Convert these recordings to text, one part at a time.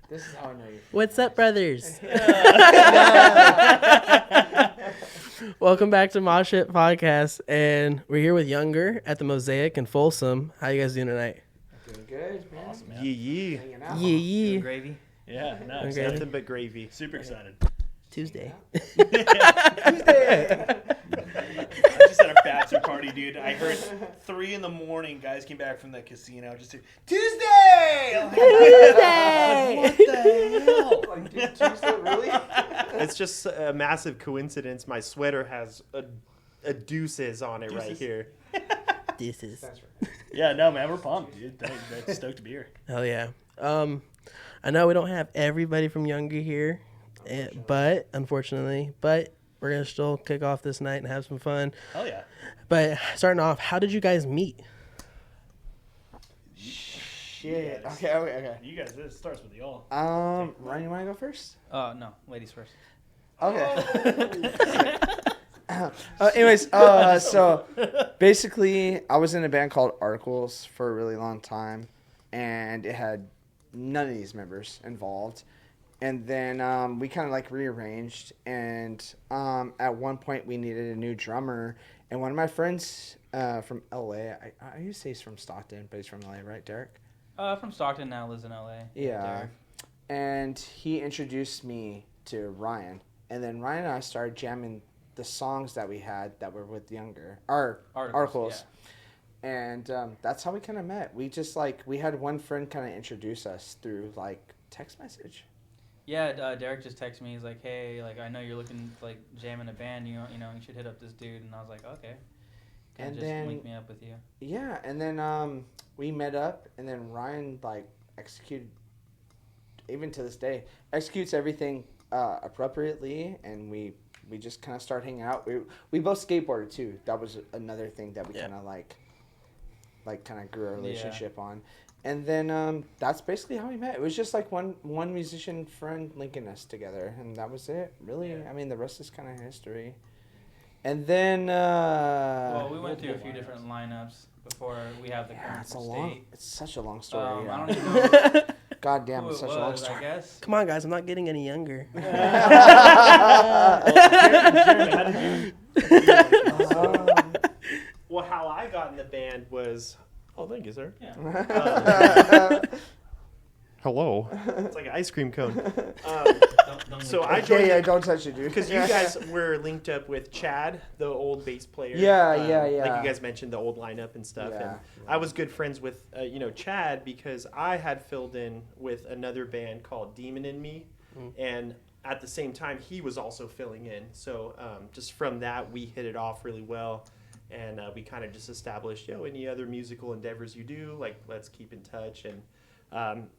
This is how I know you. What's up, brothers? Welcome back to Mosh Pit Podcast, and we're here with Younger at the Mosaic in Folsom. How you guys doing tonight? Doing good, man. Awesome, man. Yee. Hanging out. Yee. Gravy? Yeah, no, Okay. excited. Nothing but gravy. Super excited. Tuesday. Tuesday. I just had a bachelor party, dude. I heard 3 a.m. guys came back from the casino just to, Tuesday! I'm like, Tuesday! what the hell? Like, dude, Tuesday, really? It's just a massive coincidence. My sweater has a deuces on it right Deuces. here. This is. That's right. Yeah, no, man, we're pumped, dude. That's stoked to be here. Hell yeah. I know we don't have everybody from Younger here, but unfortunately, we're gonna still kick off this night and have some fun. Hell yeah. But starting off, how did you guys meet? Shit. Yes. Okay. You guys, this starts with y'all. Ryan, you want to go first? No, ladies first. Okay. Anyways, so basically, I was in a band called Articles for a really long time, and it had none of these members involved. And then we kind of like rearranged, and at one point we needed a new drummer. And one of my friends from LA, I used to say he's from Stockton, but he's from LA, right, Derek? From Stockton, now lives in LA. Yeah. Derek. And he introduced me to Ryan. And then Ryan and I started jamming the songs that we had that were with Younger. Articles. Yeah. And that's how we kind of met. We just we had one friend kind of introduce us through text message. Yeah, Derek just texted me. He's like, "Hey, I know you're looking to jam in a band. You should hit up this dude." And I was like, "Okay." And just then link me up with you. Yeah, and then we met up, and then Ryan executed, even to this day, executes everything appropriately, and we just kind of start hanging out. We both skateboarded too. That was another thing that we kind of kind of grew our relationship on. And then that's basically how we met. It was just one musician friend linking us together, and that was it. Really, I mean, the rest is kind of history. And then Well, we went through a few different lineups before we have the current state. It's such a long story. I don't even know God damn, who it's it such a long was, I story. guess. Come on, guys, I'm not getting any younger. Jeremy, how did you? Well, how I got in the band was... Oh, thank you, sir. Yeah. Hello. It's like an ice cream cone. Don't So leave I it. joined Yeah, don't touch it, dude. because you guys were linked up with Chad, the old bass player. Yeah. Like you guys mentioned, the old lineup and stuff. Yeah. And I was good friends with, Chad because I had filled in with another band called Demon in Me. And at the same time, he was also filling in. So just from that, we hit it off really well. And we kind of just established, any other musical endeavors you do, let's keep in touch. And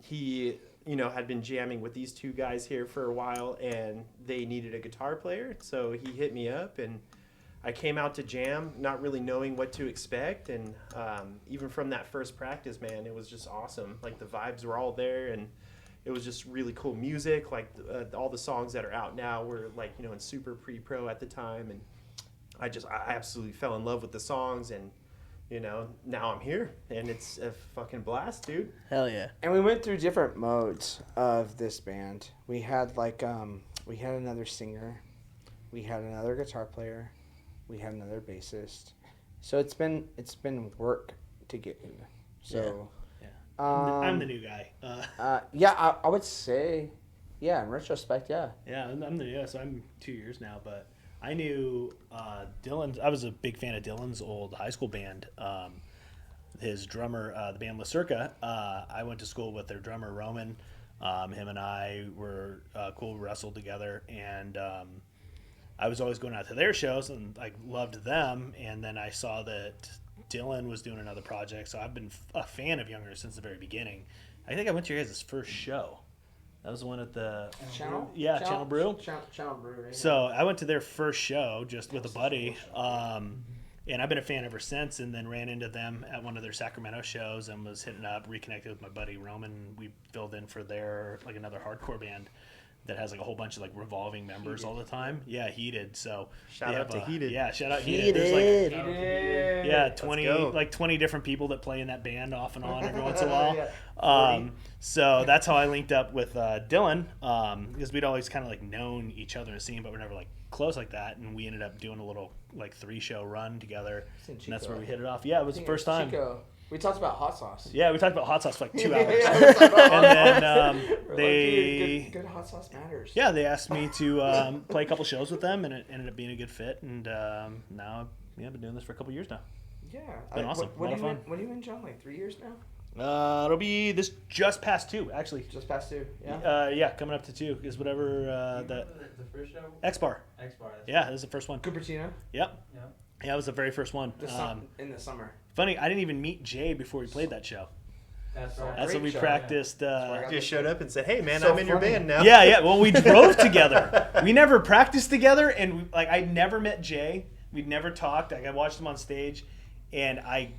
he, had been jamming with these two guys here for a while, and they needed a guitar player. So he hit me up, and I came out to jam, not really knowing what to expect. And even from that first practice, man, it was just awesome. The vibes were all there, and it was just really cool music. All the songs that are out now were in super pre-pro at the time, and I absolutely fell in love with the songs, and now I'm here, and it's a fucking blast, dude. Hell yeah. And we went through different modes of this band. We had we had another singer, we had another guitar player, we had another bassist. So it's been work to get here. So Yeah. I'm the new guy. I would say, in retrospect, yeah. Yeah, so I'm 2 years now, but I knew Dylan. I was a big fan of Dylan's old high school band. His drummer, the band La Circa, I went to school with their drummer, Roman. Him and I were cool. We wrestled together, and I was always going out to their shows, and I loved them. And then I saw that Dylan was doing another project, so I've been a fan of Younger since the very beginning. I think I went to your guys' first show. That was the one at the Channel? Yeah, Channel Brew. Channel Brew. Right. So I went to their first show just with a buddy, and I've been a fan ever since. And then ran into them at one of their Sacramento shows and was hitting up, reconnected with my buddy Roman. We filled in for their another hardcore band that has like a whole bunch of like revolving members all the time. Yeah, Heated. So Shout they out have to Heated. Yeah, shout out Heated. There's like Heated. yeah, Let's 20 go. like 20 different people that play in that band off and on every once in a while. Yeah. So that's how I linked up with Dylan, because we'd always kind of like known each other in the scene, but we're never like close like that. And we ended up doing a little like 3-show run together, and that's where we hit it off. Yeah, it was the first time. Chico. We talked about hot sauce. Yeah, we talked about hot sauce for like 2 hours. Yeah, we talked about hot And sauce. then We're they like, dude, good hot sauce matters. yeah, they asked me to play a couple shows with them, and it ended up being a good fit. And now I've been doing this for a couple years now. Yeah. Been awesome. What A lot are you of fun. What are you in, John? Like 3 years now? It'll be this just past 2 actually. Just past 2. Yeah. Yeah, coming up to 2 is whatever The first show? X Bar. X Bar. Yeah, this is the first one. Cupertino. Yep. Yeah. Yeah, it was the very first one. In the summer. Funny, I didn't even meet Jay before we played that show. That's right. That's when we Great show, practiced. yeah. Just showed up and said, "Hey, man, So I'm in your funny. band now." Yeah. Well, we drove together. We never practiced together, and I never met Jay. We'd never talked. Like I watched him on stage, and I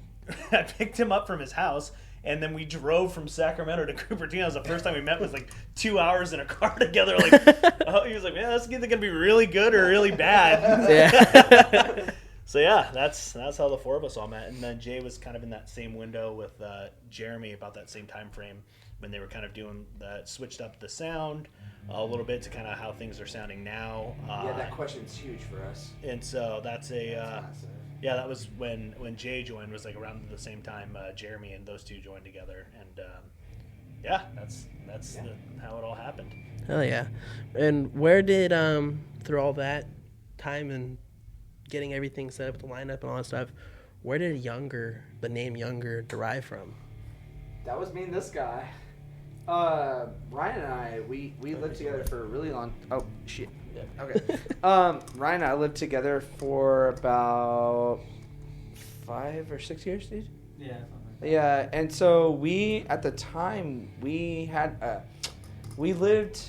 picked him up from his house, and then we drove from Sacramento to Cupertino. It was the first time we met. It was like 2 hours in a car together. Like he was like, "Man, that's either gonna be really good or really bad." Yeah. So yeah, that's how the 4 of us all met, and then Jay was kind of in that same window with Jeremy about that same time frame when they were kind of doing that, switched up the sound a little bit to kind of how things are sounding now. Yeah, that question's huge for us. And so that's Massive. yeah, that was when Jay joined, was like around the same time Jeremy and those two joined together, and yeah, that's how it all happened. Hell yeah. And where did through all that time and getting everything set up with the lineup and all that stuff, where did the name Younger derive from? That was me and this guy. Ryan and I, we lived together for a really long. Oh shit. Yeah. Okay. Ryan and I lived together for about 5 or 6 years, dude. Yeah. Yeah, and so we at the time we lived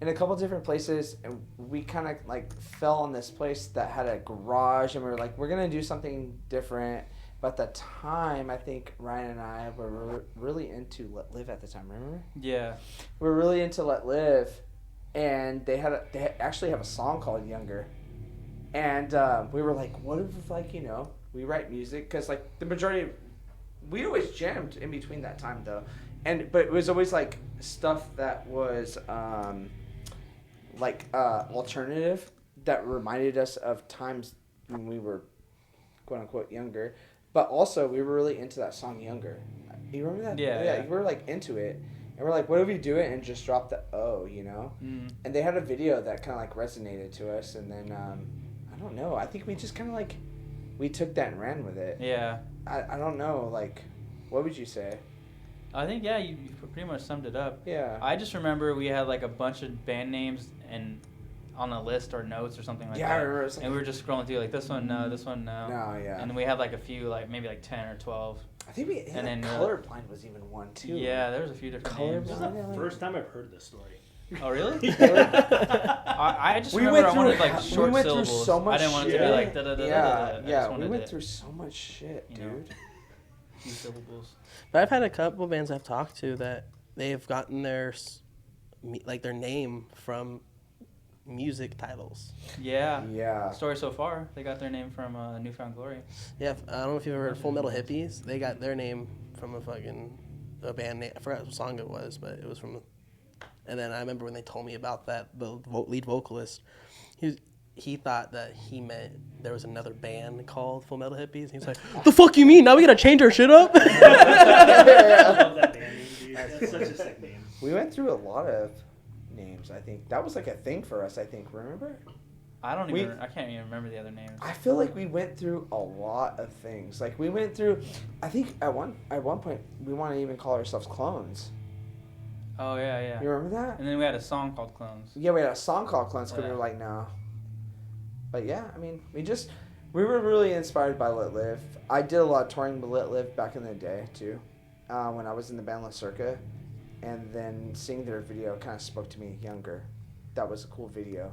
in a couple different places, and we kind of like fell on this place that had a garage, and we were like, we're gonna do something different. But at the time, I think Ryan and I were really into Let Live at the time. Remember? Yeah. We were really into Let Live, and they actually have a song called Younger, and we were like, what if we write music, because like the majority, we always jammed in between that time though, but it was always like stuff that was alternative that reminded us of times when we were quote unquote younger. But also, we were really into that song Younger. You remember that? Yeah. We were like into it. And we're like, what if we do it and just drop the O, Mm. And they had a video that kind of like resonated to us. And then, I don't know. I think we just kind of like, we took that and ran with it. Yeah. I don't know. Like, what would you say? I think, yeah, you pretty much summed it up. Yeah. I just remember we had like a bunch of band names and on a list or notes or something like Yeah, that. I remember. It was like, And we were just scrolling through like this one, no, this one, no. no, yeah. And we had like a few, like maybe like 10 or 12. I think and then, Colorblind was even one too. Yeah, there was a few different names. This is the first time I've heard this story. Oh, really? I just remember I wanted like short we went through syllables. so much I didn't want it to shit. be like da-da-da-da-da. I just Yeah, we wanted went it, through so much shit, you know. dude. few syllables. But I've had a couple bands I've talked to that they've gotten their name from music titles. Yeah. Yeah. Story so far, they got their name from Newfound Glory. Yeah, I don't know if you've ever heard of Full Metal Hippies. They got their name from a band name. I forgot what song it was, but it was from. And then I remember when they told me about that, the lead vocalist, he thought that he meant there was another band called Full Metal Hippies. He was like, "The fuck you mean? Now we gotta change our shit up?" I love that band name, dude. That's such a sick name. We went through a lot of names. I think that was like a thing for us. I think, remember? I can't even remember the other names. I feel like we went through a lot of things. Like we went through. I think at one point we want to even call ourselves Clones. Oh yeah, yeah. You remember that? And then we had a song called Clones. Yeah, we had a song called Clones because we Yeah. were like, no. But yeah, I mean, we were really inspired by Let Live. I did a lot of touring with Let Live back in the day too, when I was in the band La Circa, and then seeing their video kind of spoke to me Younger. That was a cool video,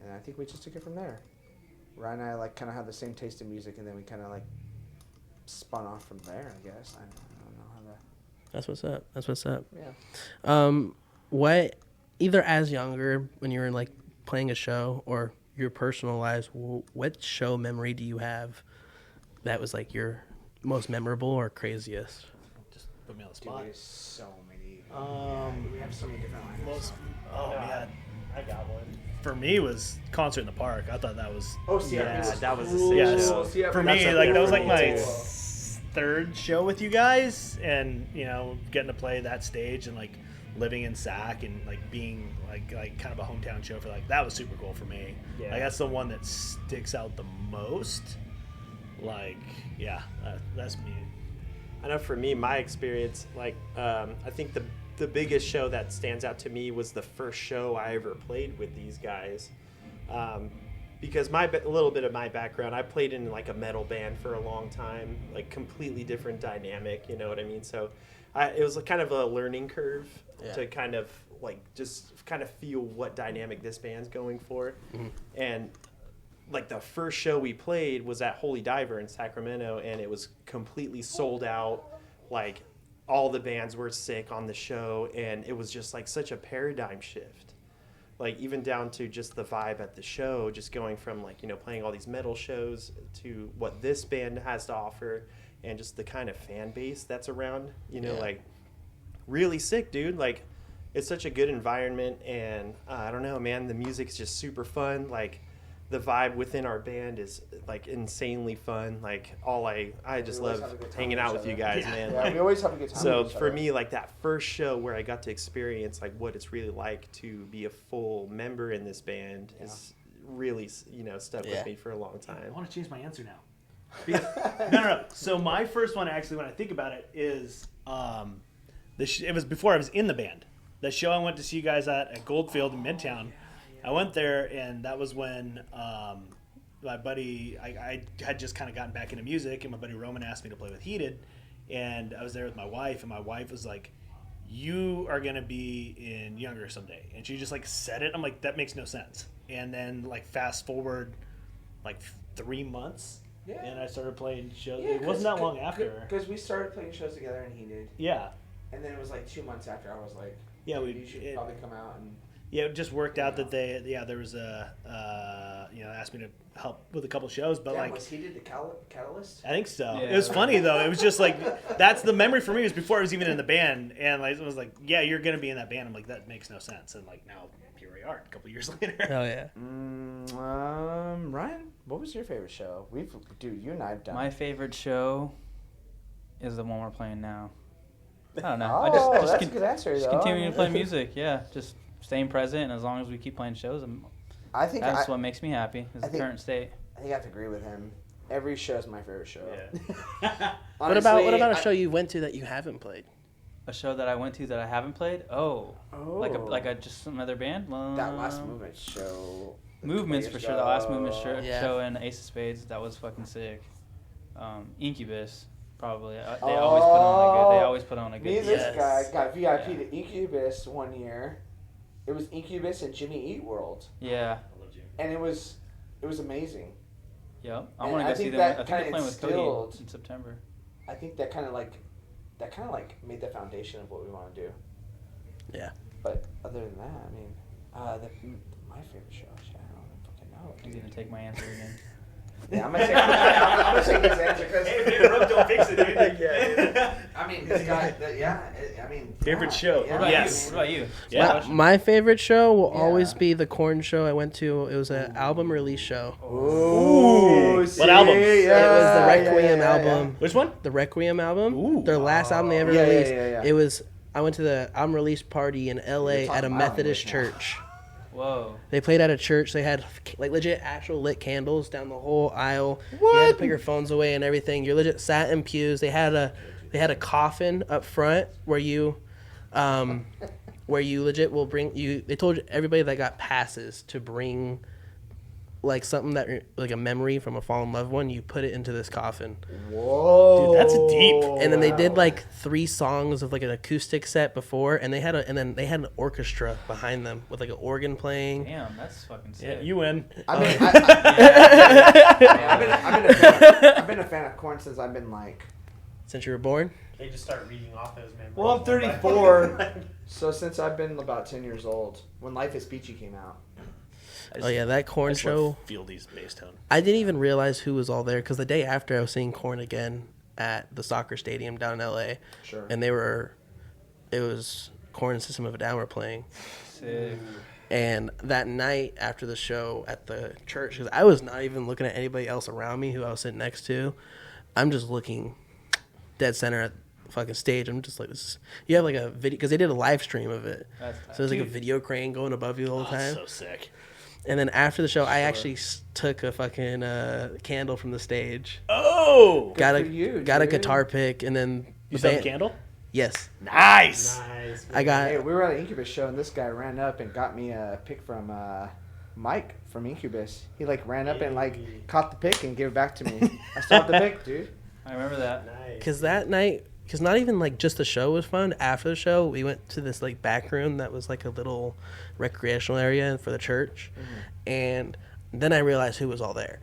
and I think we just took it from there. Ryan and I like kind of had the same taste in music, and then we kind of like spun off from there. I guess I don't know how to. That's what's up. Yeah. What either as younger when you were like playing a show or your personal lives, what show memory do you have that was like your most memorable or craziest? Just put me on the Dude, spot. there's so many. We have so many different lineups. Man. I got one. For me, it was Concert in the Park. I thought that was. Oh, CRP Yeah, was that was a cool. sick Yes. show. CRP For that's me, up like there that was for like me, my too. third show with you guys, and getting to play that stage and like living in Sac and like being like kind of a hometown show for that was super cool for me. Yeah. Like that's the one that sticks out the most. Like that's me. I know for me, my experience, like I think the biggest show that stands out to me was the first show I ever played with these guys. Because a little bit of my background, I played in like a metal band for a long time, like completely different dynamic, you know what I mean? So it was kind of a learning curve to kind of like just kind of feel what dynamic this band's going for. Mm-hmm. And like the first show we played was at Holy Diver in Sacramento, and it was completely sold out. Like all the bands were sick on the show, and it was just like such a paradigm shift. Like even down to just the vibe at the show, just going from like, playing all these metal shows to what this band has to offer, and just the kind of fan base that's around, like really sick, dude. Like it's such a good environment, and I don't know, man, the music's just super fun. Like the vibe within our band is like insanely fun. Like I just love hanging out with you guys, man. Yeah, we always have a good time. So with each for other. me, like that first show where I got to experience like what it's really like to be a full member in this band is really, stuck with me for a long I time. want to change my answer now. No. So my first one, actually, when I think about it, is it was before I was in the band. The show I went to see you guys at Goldfield in Midtown. I went there, and that was when my buddy, I had just kind of gotten back into music, and my buddy Roman asked me to play with Heated, and I was there with my wife, and my wife was like, "You are going to be in Younger someday." And she just like said it. I'm like, that makes no sense. And then like fast forward like 3 months, and I started playing shows. It wasn't that long after. Because we started playing shows together, and he did. Yeah. And then it was like 2 months after I was like, Yeah, you should probably come out and... Yeah, it just worked out that there was asked me to help with a couple shows, but like was he did the Catalyst? I think so. Yeah. It was funny though. It was just like that's the memory for me was before I was even in the band, and like, it was like, yeah, you're gonna be in that band. I'm like, that makes no sense, and like now here we are, a couple years later. Hell yeah. Ryan, what was your favorite show? Dude, you and I have done. My favorite show is the one we're playing now. I don't know. Oh, I just that's a good answer, just though. continuing to play music. Yeah, just staying present, and as long as we keep playing shows, I think that's what makes me happy. Is I the think- current state. I think I have to agree with him. Every show is my favorite show. Yeah. What about a show you went to that you haven't played? A show that I went to that I haven't played. Oh. Like just some other band. That last Movement show. Movements for sure. The last Movement Yeah. show in Ace of Spades. That was fucking sick. Incubus probably. They always put on a good. Me and this Yes. guy got VIP to Incubus one year. It was Incubus and Jimmy Eat World, Yeah. and it was amazing. Yep. I And want to I go see think them. that I think kinda they're playing with instilled- Cody in September. I think that kind of like made the foundation of what we want to do. Yeah. But other than that, I mean, my favorite show. Shit, I don't fucking know. He's gonna take my answer again. Yeah, I'm gonna take his answer because. Hey, if you're broke, don't fix it, dude. Yeah. I mean, this guy. Favorite show. Yeah, What about Yes. you? What about you? Yeah. My favorite show will Yeah. always be the Korn show I went to. It was an album release show. Ooh, What album? It was the Requiem album. Which one? The Requiem album. Ooh. Their last album they ever Yeah, yeah, released. yeah. It was. I went to the album release party in LA You're at a talking Methodist album right now. church. Whoa. They played at a church. They had like legit actual lit candles down the whole aisle. You had to put your phones away and everything. You're legit sat in pews. They had a coffin up front where you legit will bring you. They told everybody that got passes to bring like something that like a memory from a fallen loved one. You put it into this coffin. Whoa, Dude, that's deep. And then they did like 3 songs of like an acoustic set before, and they had an orchestra behind them with like an organ playing. Damn, that's fucking sick. Yeah, you win. I mean, I've been a fan of Korn since I've been like Since you were born, They just start reading off those memories. Well, I'm 34, so since I've been about 10 years old, when Life is Peachy came out. Oh yeah, that Korn show. Fieldy's bass tone. I didn't even realize who was all there because the day after I was seeing Korn again at the soccer stadium down in LA. Sure. And it was Korn and System of a Down were playing. Sick. And that night after the show at the church, because I was not even looking at anybody else around me who I was sitting next to, I'm just looking dead center at the fucking stage. I'm just like, you have like a video, because they did a live stream of it. That's So there's like a video crane going above you the whole time. So sick. And then after the show, I actually took a fucking candle from the stage. Oh! Got a for you, got a dude. guitar pick, and then You the saw the band- candle? Yes, Nice! Nice. I got. Hey, we were at an Incubus show, and this guy ran up and got me a pick from Mike from Incubus. He like ran up and like caught the pick and gave it back to me. I still have the pick, dude. I remember that. Nice. Because that night, because not even like just the show was fun. After the show, we went to this like back room that was like a little recreational area for the church, and then I realized who was all there.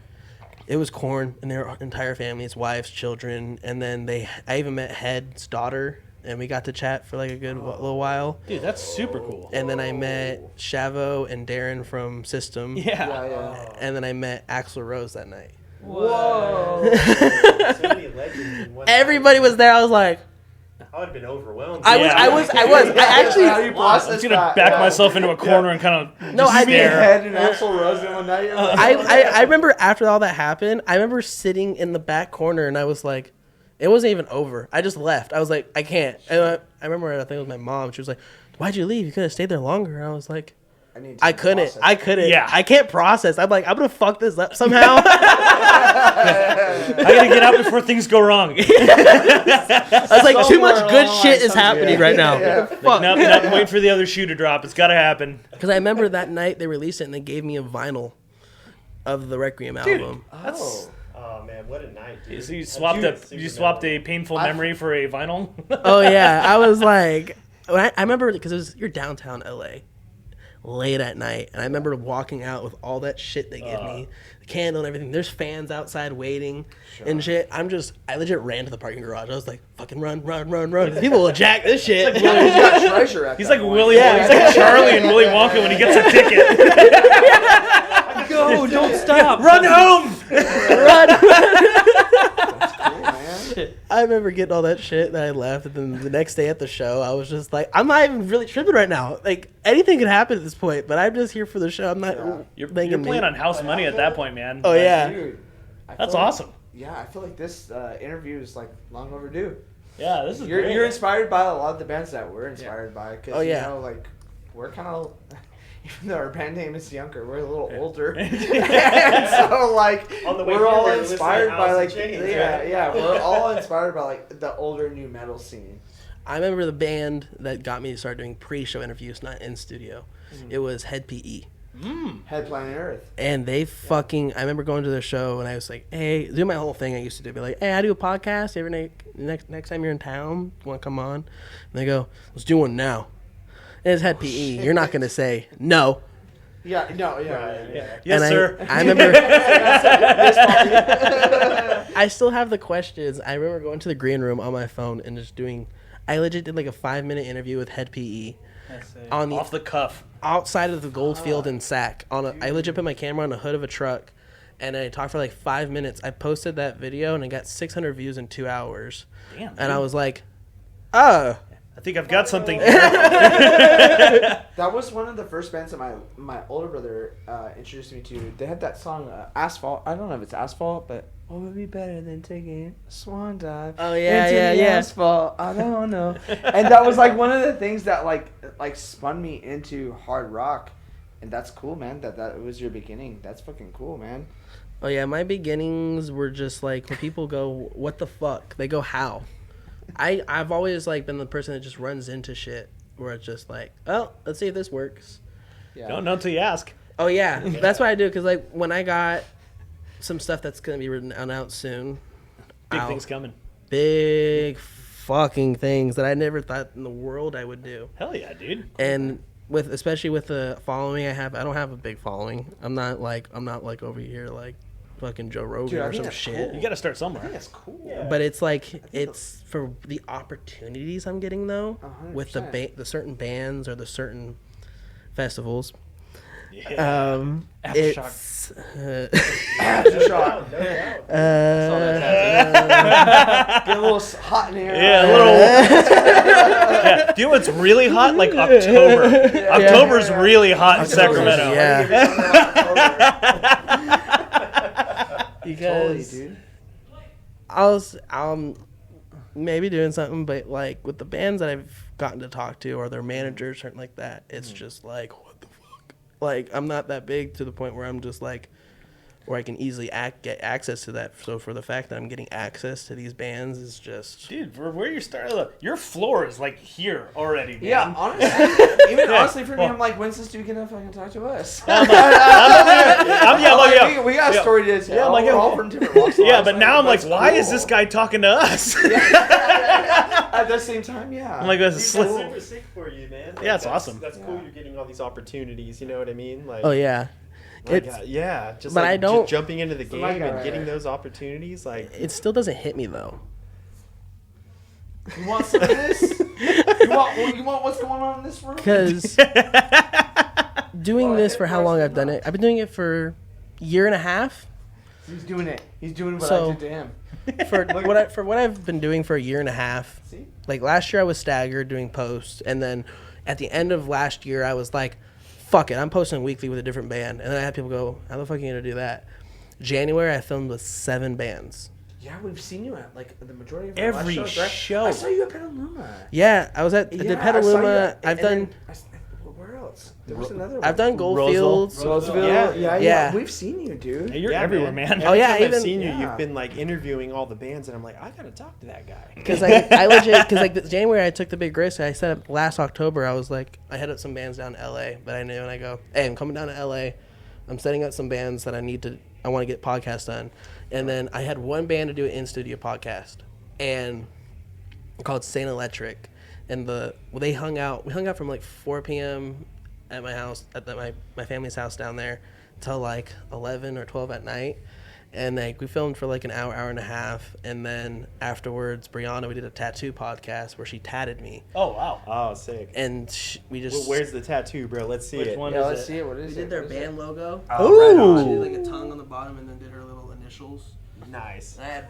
It was Korn and their entire family, his wives, children, and then I even met Head's daughter, and we got to chat for like a good little while. Dude, that's super cool. And then I met Shavo and Darren from System. Yeah. And then I met Axl Rose that night. Whoa. So many legends in one Everybody was there. I was like, I would have been overwhelmed. I Yeah. was. I actually. How do you process I'm just gonna that? back Yeah. myself into a corner and kind of No, I Being did. Head and Axl Rose in one night. I remember after all that happened, I remember sitting in the back corner and I was like, it wasn't even over. I just left. I was like, I can't. And I remember, I think it was my mom. She was like, why'd you leave? You could have stayed there longer. And I was like, I couldn't. I couldn't. Yeah. I can't process. I'm like, I'm going to fuck this up somehow. I gotta get out before things go wrong. I was like, too much Somewhere good along shit the is line, happening right now. Yeah. Like, nothing, wait for the other shoe to drop. It's gotta happen. Because I remember that night they released it and they gave me a vinyl of the Requiem album. That's Oh man, what a night, dude. so you Super swapped a memory. painful memory for a vinyl. Oh yeah, I was like, I remember because you're downtown LA, late at night, and I remember walking out with all that shit they give me, the candle and everything. There's fans outside waiting and shit. I legit ran to the parking garage. I was like, fucking run! People will jack this shit. He's got treasure at He's that like point. Willy. He's like Charlie and Willy Wonka when he gets a ticket. Go! Don't stop! Run home. Run! Cool, man. I remember getting all that shit, and I left. And then the next day at the show, I was just like, I'm not even really tripping right now. Like anything could happen at this point, but I'm just here for the show. I'm not. You're thinking playing on house money at that point, man. Oh yeah. Dude, I That's feel like- awesome. Yeah, I feel like this interview is like long overdue. Yeah, this is You're great. you're inspired by a lot of the bands that we're inspired by. Cause, Oh, yeah. You know, like we're kind of. Even though our band name is younger, we're a little older, and so like On the way we're all forward, listen to inspired by Alice like in Chains, yeah, right? yeah, we're all inspired by like the older new metal scene. I remember the band that got me to start doing pre-show interviews, not in studio. It was Head PE. Head Planet Earth. And they fucking, I remember going to their show and I was like, hey, do my whole thing I used to do. Be like, hey, I do a podcast every night. Next time you're in town, want to come on? And they go, let's do one now. And it's Head PE. You're not going to say no. Yeah, no, yeah, Right, yeah. Yes, And sir. I remember, I still have the questions. I remember going to the green room on my phone and just doing, I legit did like a 5-minute interview with Head PE. That's it. On the Off the cuff. outside of the Goldfield in Sac. I legit put my camera on the hood of a truck, and I talked for like 5 minutes. I posted that video, and I got 600 views in 2 hours. Damn. And I was like, oh. I think I've got something here. That was one of the first bands that my older brother introduced me to. They had that song Asphalt. I don't know if it's Asphalt, but what would be better than taking a swan dive? Oh, yeah, into yeah, the yeah. Asphalt. I don't know. And that was like one of the things that like spun me into hard rock. And that's cool, man. That was your beginning. That's fucking cool, man. Oh, yeah, my beginnings were just like, when people go, what the fuck? They go, how? I've always like been the person that just runs into shit where it's just like, oh, let's see if this works. Yeah. Don't know until you ask. Oh yeah, that's what I do. Cause like when I got some stuff that's gonna be announced soon, Big Ow. things coming. big fucking things that I never thought in the world I would do. Hell yeah, dude. And especially with the following I have, I don't have a big following. I'm not like over here like fucking Joe Rogan Dude, I or think some that's shit. cool. You got to start I somewhere. think that's cool. Yeah. But it's like it's for the opportunities I'm getting though 100%. with the certain bands or the certain festivals. Yeah. Aftershock. It's Aftershock. No doubt. Get a little hot in here. Yeah, a little. Yeah. Do you know what's really hot? Like October. October's really hot in Sacramento. Yeah. Totally, Because dude. I'm maybe doing something, but like with the bands that I've gotten to talk to or their managers, something like that, it's just like, what the fuck? Like, I'm not that big to the point where I'm just like, where I can easily get access to that. So for the fact that I'm getting access to these bands is just... Dude, for where you started, your floor is like here already, man. Yeah, honestly, honestly for me, I'm like, when's this dude gonna fucking talk to us? We got a story to tell. Yeah, I'm like, we're all from different walks of Yeah, life, but now I'm like, that's why is cool. this guy talking to us? At the same time, yeah. I'm like, that's Dude, slip. that's super sick for you, man. Like, Yeah, it's that's awesome. That's cool. Yeah. You're getting all these opportunities. You know what I mean? Like, Oh, yeah. like, It's, yeah. Just but like, I don't- just jumping into the game like and a- getting those opportunities. Like, it still doesn't hit me, though. You want some of this? you want what's going on in this room? Because doing this for how long I've done it, I've been doing it for a year and a half. He's doing it. He's doing what So- I did to him. For what I've been doing for a year and a half. See? Like last year I was staggered doing posts, and then at the end of last year I was like, fuck it, I'm posting weekly with a different band. And then I had people go, how the fuck are you gonna do that? January I filmed with 7 bands. Yeah, we've seen you at like the majority of our Every last shows, right? show. I saw you at Petaluma. Yeah, I was at the I saw you Petaluma. at- I've and done where else? There was another one. I've done Goldfields. Roseville. Yeah. Yeah. We've seen you, dude. You're yeah, everywhere, man. Oh, yeah, Every time even- I've seen you, yeah. you've been like interviewing all the bands, and I'm like, I gotta talk to that guy. Because I legit, because like January I took the big risk. I set up last October. I was like, I had up some bands down to LA, but I knew, and I go, hey, I'm coming down to LA. I'm setting up some bands that I want to get podcasts done. And then I had one band to do an in-studio podcast, and called Saint Electric. And we hung out from like 4 p.m. at my house, at my family's house down there, till like 11 or 12 at night. And like we filmed for like an hour and a half, and then afterwards, Brianna, we did a tattoo podcast where she tatted me, Oh, wow. Oh, sick. and we just Well, where's the tattoo, bro? Let's see Which it. one Yeah, is let's it? see it. What is we it? did their What is it? band logo. Oh, She did like a tongue on the bottom, and then did her little initials. Nice. And I had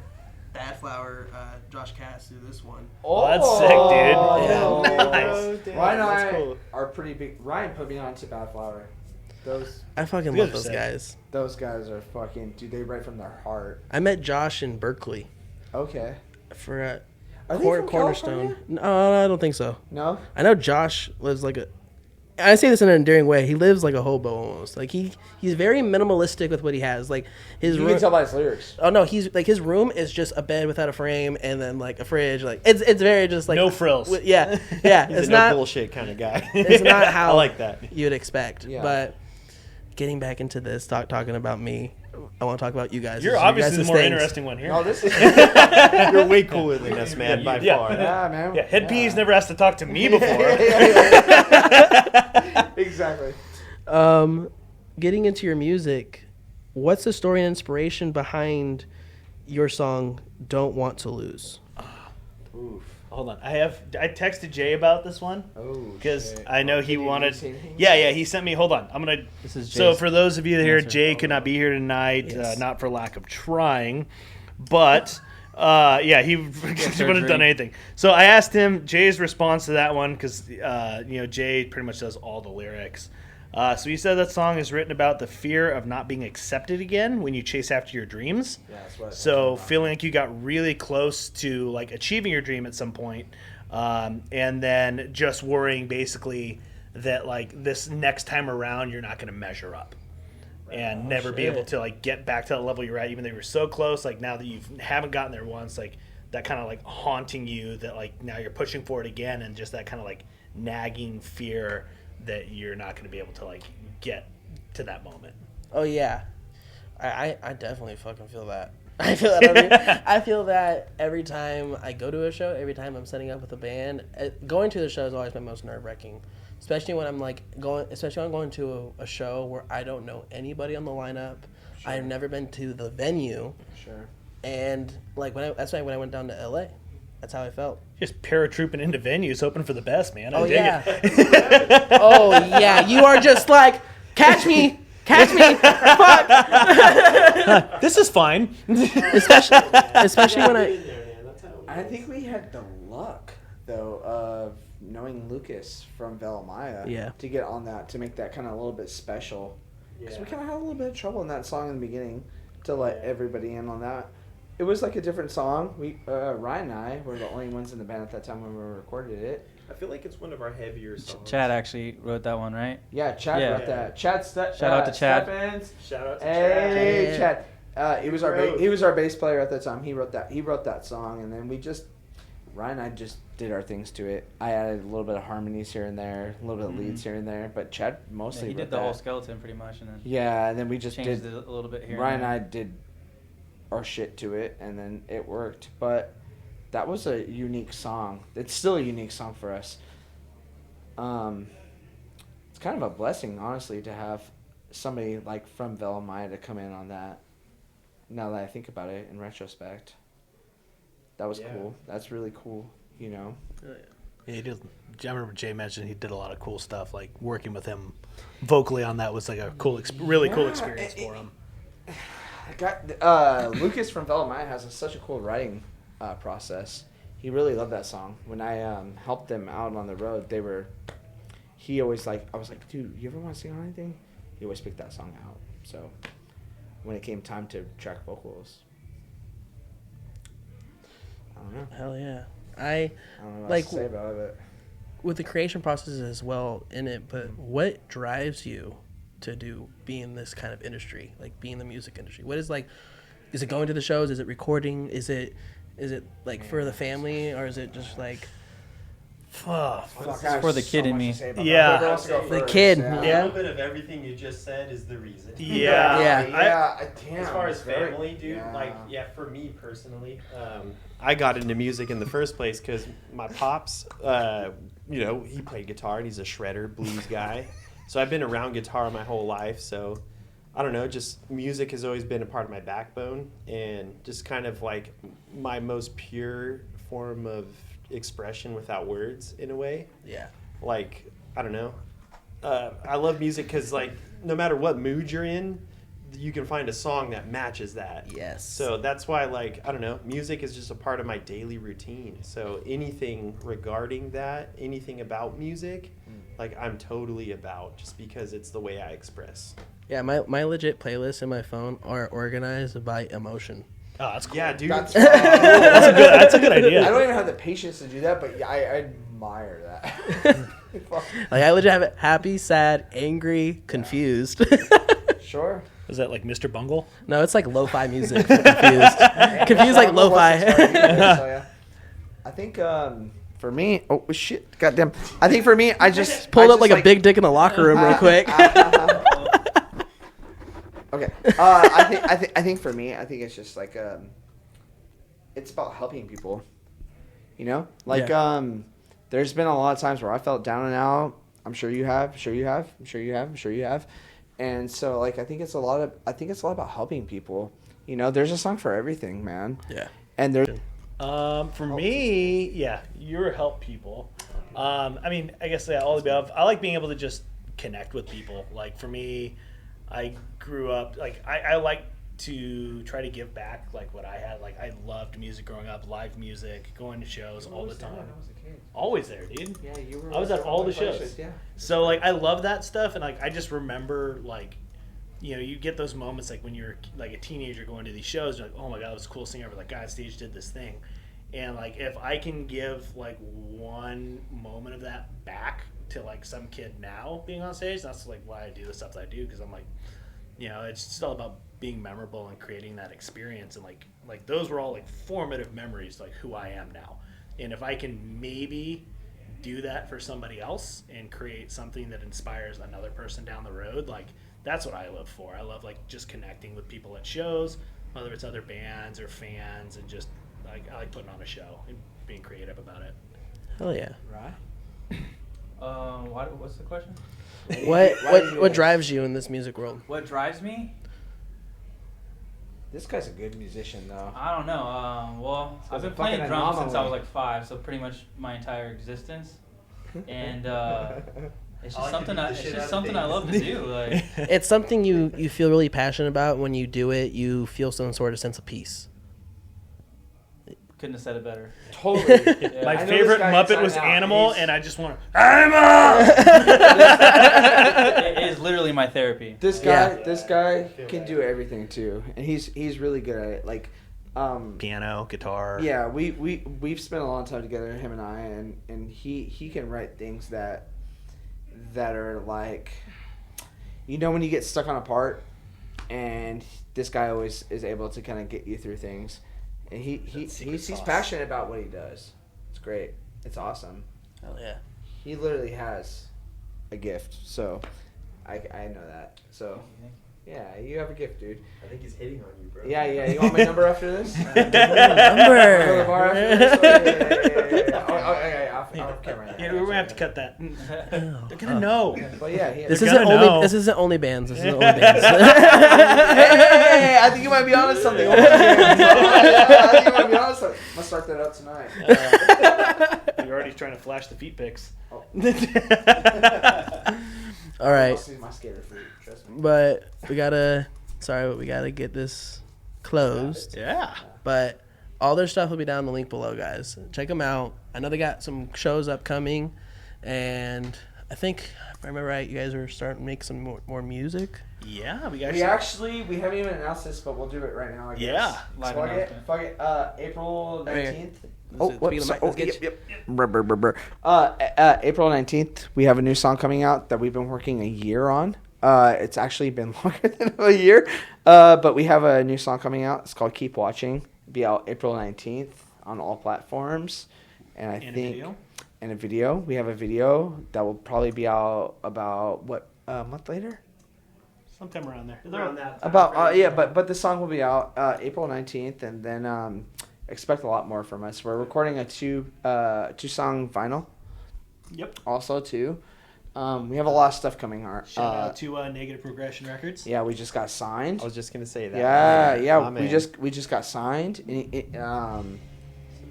Bad Flower, Josh Cass do this one. Oh, that's sick, dude. Yeah. Nice. Damn, Ryan and that's I cool. are pretty big. Ryan put me on to Bad Flower. I fucking You love guys are those sick. guys. Those guys are fucking dude. They write from their heart. I met Josh in Berkeley Okay. for Are they from Cornerstone. California? No, I don't think so. No. I know Josh lives like a. I say this in an endearing way. He lives like a hobo almost. Like he's very minimalistic with what he has. Like his You room. can tell by his lyrics. Oh no, he's like his room is just a bed without a frame and then like a fridge. Like it's very just like No frills. Yeah, yeah. He's It's a not no bullshit kind of guy. It's not how I like that. you'd expect. Yeah. But getting back into this, talking about me, I want to talk about you guys. You're This is obviously the guys' more things. interesting one here. No, this is. You're way cooler than us, man, by Yeah. far. Yeah, man. Yeah, Head P's never has to talk to me before. Exactly. Getting into your music, what's the story and inspiration behind your song "Don't Want to Lose"? Oof. Hold on. I texted Jay about this one Oh. because shit. I know Did he you wanted. say anything? Yeah. He sent me. Hold on. I'm gonna. This is So Jay's for those of you here, answer. Jay could not be here tonight, Yes. not for lack of trying, but yeah, he wouldn't have surgery. done anything. So I asked him Jay's response to that one because Jay pretty much does all the lyrics. So he said that song is written about the fear of not being accepted again when you chase after your dreams. Yeah, that's what. So feeling like you got really close to like achieving your dream at some point, and then just worrying basically that like this next time around you're not going to measure up and never be able to like get back to the level you're at, even though you were so close. Like now that you haven't gotten there once, like that kind of like haunting you that like now you're pushing for it again, and just that kind of like nagging fear that you're not going to be able to like get to that moment. Oh yeah, I definitely fucking feel that. I feel that. I feel that every time I go to a show, every time I'm setting up with a band. Going to the show is always my most nerve wracking, especially when I'm like going. Especially when I'm going to a show where I don't know anybody on the lineup. I've never been to the venue, Sure. and like that's why when I went down to LA, that's how I felt. Just paratrooping into venues, hoping for the best, man. I Oh dig yeah. it. Oh yeah. You are just like, catch me, fuck. This is fine. Especially when I think we had the luck, though, of knowing Lucas from Velamaya Yeah. to get on that, to make that kind of a little bit special. Because we kind of had a little bit of trouble in that song in the beginning to let everybody in on that. It was like a different song. We Ryan and I were the only ones in the band at that time when we recorded it. I feel like it's one of our heavier songs. Chad actually wrote that one, right? Yeah, Chad Yeah. wrote that. Shout out to Chad. Stephens. Shout out to Hey, Chad. Chad. He was our bass player at the time. He wrote that song, and then Ryan and I just did our things to it. I added a little bit of harmonies here and there, a little bit of leads here and there, but Chad mostly He wrote did the that. whole skeleton pretty much, and then Yeah, and then we just changed did. it a little bit here. Ryan and and I there. did our shit to it, and then it worked. But that was a unique song. It's still a unique song for us. It's kind of a blessing, honestly, to have somebody like from Velamaya to come in on that. Now that I think about it in retrospect, that was cool. That's really cool, you know. Yeah, he did. I remember Jay mentioned he did a lot of cool stuff. Like working with him vocally on that was like a cool, really cool experience for him. Lucas from Velamaya has such a cool writing process. He really loved that song. When I helped them out on the road, I was like, dude, you ever want to sing on anything? He always picked that song out. So when it came time to track vocals, I don't know. Hell yeah. I don't know what Like, to say about it. with the creation process as well in it, but what drives you to be in this kind of industry, like be in the music industry? What is is it going to the shows? Is it recording? Is it like for the family, or is it just like Fuck. It's for the kid in me. Yeah. the kid? A Yeah. little bit of everything you just said is the reason. Yeah. Damn, As far as very- family, dude, yeah. for me personally, I got into music in the first place because my pops, he played guitar and he's a shredder blues guy. So I've been around guitar my whole life. So I don't know, just music has always been a part of my backbone and just kind of like my most pure form of expression without words in a way. Yeah. Like, I don't know. I love music because, like, no matter what mood you're in, you can find a song that matches that. Yes. So that's why, like, I don't know, music is just a part of my daily routine. So anything regarding that, anything about music, like, I'm totally about just because it's the way I express. Yeah, my legit playlists in my phone are organized by emotion. Oh, that's cool. Yeah, dude. That's That's a good idea. I don't even have the patience to do that, but yeah, I admire that. Like I legit have it happy, sad, angry, confused. Sure. Is that like Mr. Bungle? No, it's like lo-fi music. For confused. Confused like lo-fi. So, yeah. I think for me, oh shit, goddamn. I think for me, I just Pulled up like a big dick in the locker room real quick. Okay. I think for me, I think it's just like it's about helping people. You know, like there's been a lot of times where I felt down and out. I'm sure you have. I'm sure you have. I'm sure you have. I'm sure you have. And so, like, I think it's a lot about helping people. You know, there's a song for everything, man. Yeah. And there's For me, yeah, you're help people. I mean, I guess all of the above. I like being able to just connect with people. Like for me, I grew up like I like to try to give back like what I had. Like I loved music growing up, live music, going to shows all the time. I was a kid. Always there, dude. Yeah, you were. I was at all the shows. Yeah. So like I love that stuff, and like I just remember like, you get those moments like when you're like a teenager going to these shows, you're like, oh my god, that was the coolest thing ever. Like, God, stage did this thing, and like if I can give like one moment of that back to like some kid now being on stage, that's like why I do the stuff that I do, because I'm like, it's still about being memorable and creating that experience, and like those were all like formative memories, like who I am now. And if I can maybe do that for somebody else and create something that inspires another person down the road, like that's what I live for. I love like just connecting with people at shows, whether it's other bands or fans, and just like I like putting on a show and being creative about it. Hell yeah. Right. What's the question? What drives you in this music world? What drives me? This guy's a good musician, though. I don't know. Well, I've been playing drums since I was like 5, so pretty much my entire existence. And it's just something I love to do. Like, It's something you feel really passionate about. When you do it, you feel some sort of sense of peace. couldn't have said it better. Totally. Yeah. My I know favorite this guy Muppet inside was and out. Animal, He's- and I just want to, Animal! It is literally my therapy. This Yeah. guy can do everything too, and he's really good at it. Like, Piano, guitar. yeah, we've spent a long time together, him and I, and he can write things that are like, you know, when you get stuck on a part, and this guy always is able to kind of get you through things, and he's passionate about what he does. It's great. It's awesome. Hell yeah. He literally has a gift, so I know that. So yeah, you have a gift, dude. I think he's hitting on you, bro. Yeah. You want my number after this? Number. The bar after this? Yeah. Okay, off camera. Yeah, we're going to have to cut that. They're going to know. But yeah, This They're gonna know. This isn't only bands. This isn't only bands. Hey, I think you might be onto something. I think you might be onto something. I'm gonna start that up tonight. You're already trying to flash the feet pics. All right. I'll see my skater feet. Trust me. But we gotta get this closed. Yeah. But all their stuff will be down in the link below, guys. Check them out. I know they got some shows upcoming, and I think if I remember right, you guys are starting to make some more music. Yeah, we We haven't even announced this, but we'll do it right now. I guess. Yeah. Live Fuck it. announcement. April 19th. April 19th, we have a new song coming out that we've been working a year on. It's actually been longer than a year, but we have a new song coming out. It's called Keep Watching. It'll be out April 19th on all platforms. And I think a video. We have a video that will probably be out about, a month later? Sometime around there. Around that time About frame. but the song will be out April 19th, and then expect a lot more from us. We're recording a two song vinyl. Yep. Also too, we have a lot of stuff coming. Shout out to Negative Progression Records. Yeah, we just got signed. I was just gonna say that. Yeah, My man. we just got signed. And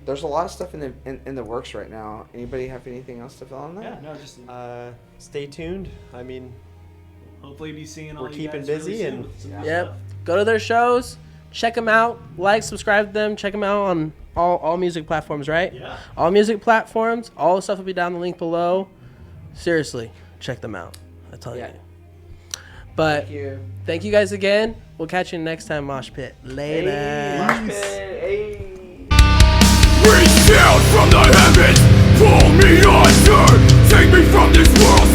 there's a lot of stuff in the works right now. Anybody have anything else to fill on that? Yeah, no, just Stay tuned. I mean, hopefully be seeing all We're you keeping guys really busy soon and- with some Yeah. new Yep. stuff. Go to their shows. Check them out. Like, subscribe to them. Check them out on all music platforms, right? Yeah. All music platforms. All the stuff will be down the link below. Seriously, check them out. I tell Yeah. you. But Thank you. thank you guys again. We'll catch you next time, Mosh Pit. Later. Hey. Reach down from the heavens, pull me under, take me from this world.